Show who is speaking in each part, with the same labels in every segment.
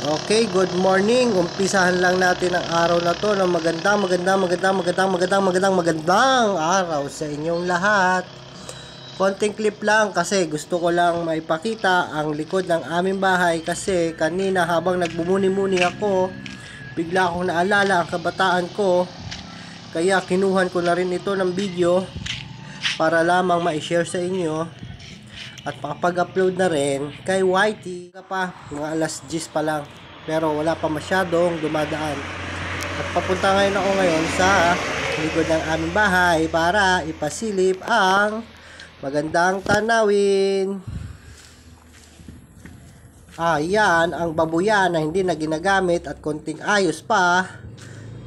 Speaker 1: Okay, good morning. Umpisahan lang natin ang araw na to ng magandang araw sa inyong lahat. Konting clip lang kasi gusto ko lang maipakita ang likod ng aming bahay kasi kanina habang nagbumuni-muni ako, bigla akong naalala ang kabataan ko. Kaya kinuhan ko na rin ito ng video para lamang ma-share sa inyo at makapag-upload na rin kay YT. Mga alas 10 pa lang pero wala pa masyadong dumadaan at papunta ngayon sa likod ng aming bahay para ipasilip ang magandang tanawin. Yan ang babuyan na hindi na ginagamit at konting ayos pa.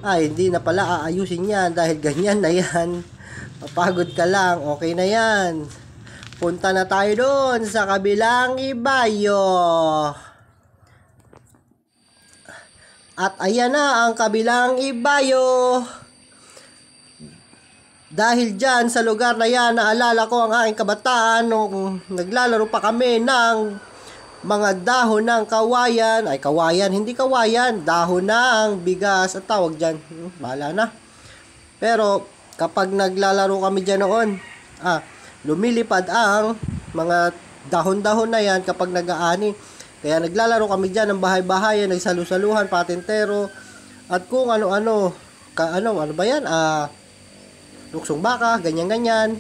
Speaker 1: Hindi na pala aayusin yan dahil ganyan na yan. Mapagod ka lang, okay na yan. Punta na tayo doon sa kabilang ibayo. At ayan na ang kabilang ibayo. Dahil dyan sa lugar na yan, naalala ko ang aking kabataan nung naglalaro pa kami ng mga dahon ng kawayan. Hindi kawayan, dahon ng bigas at tawag dyan. Bahala na. Pero kapag naglalaro kami dyan noon, lumilipad ang mga dahon-dahon na yan kapag nag-aani. Kaya naglalaro kami dyan ng bahay-bahayan, nagsalusaluhan, patintero, at kung ano-ano. Ano ba yan? Luksong baka, ganyan-ganyan.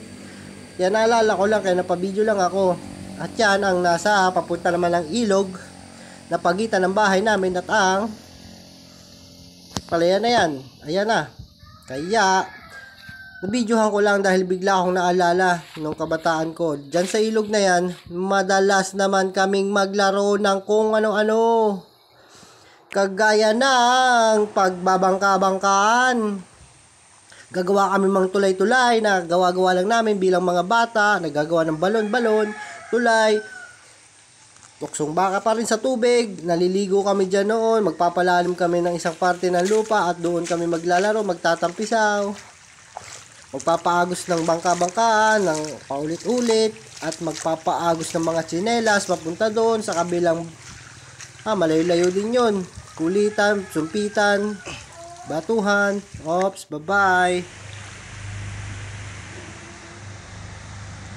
Speaker 1: Yan, naalala ko lang, kaya napabideo lang ako. At yan ang nasa papunta naman ng ilog na pagitan ng bahay namin at ang palayan na yan. Ayan na. Kaya nabidyohan ko lang dahil bigla akong naalala nung kabataan ko. Diyan sa ilog na yan, madalas naman kaming maglaro ng kung ano-ano. Kagaya ng pagbabangka-bangkaan. Gagawa kami mga tulay-tulay na gawa-gawa lang namin bilang mga bata. Nagagawa ng balon-balon, tulay. Luksong baka pa rin sa tubig. Naliligo kami dyan noon. Magpapalalim kami ng isang parte ng lupa at doon kami maglalaro, magtatampisaw. Magpapaagos ng bangka-bangkaan ng paulit-ulit at magpapaagos ng mga tsinelas papunta doon sa kabilang malayo-layo din yun. Kulitan, sumpitan, batuhan. Ops, bye-bye.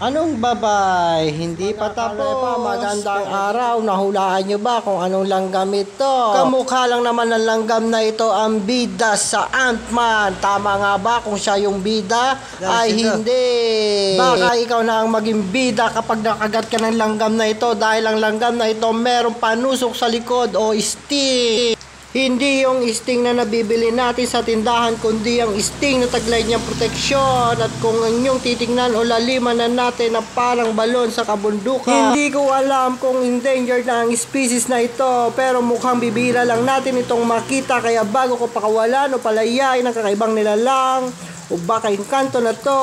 Speaker 1: Anong babay? Hindi pa tapos. Magandang araw. Nahulaan nyo ba kung anong langgam ito? Kamukha lang naman ng langgam na ito ang bida sa Ant-Man. Tama nga ba kung siya yung bida? Hindi. Baka ikaw na ang maging bida kapag nakagat ka ng langgam na ito dahil ang langgam na ito meron panusok sa likod o sting. Hindi yung sting na nabibili natin sa tindahan, kundi ang sting na taglay niyang proteksyon. At kung inyong titignan o laliman na natin na parang balon sa kabundukan. Hindi ko alam kung endangered na ang species na ito, pero mukhang bibira lang natin itong makita. Kaya bago ko pakawalan o palayain ang kakaibang nilalang o baka inkanto na to,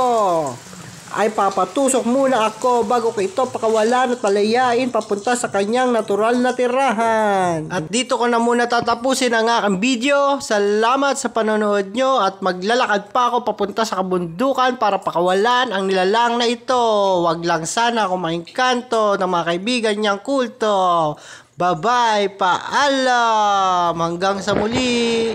Speaker 1: ay papatusok muna ako bago ko ito pakawalan at palayain papunta sa kanyang natural na tirahan. At dito ko na muna tatapusin ang aking video. Salamat sa panonood nyo at maglalakad pa ako papunta sa kabundukan para pakawalan ang nilalang na ito. Wag lang sana ako maingkanto ng mga kaibigan niyang kulto. Bye bye, paalam, hanggang sa muli.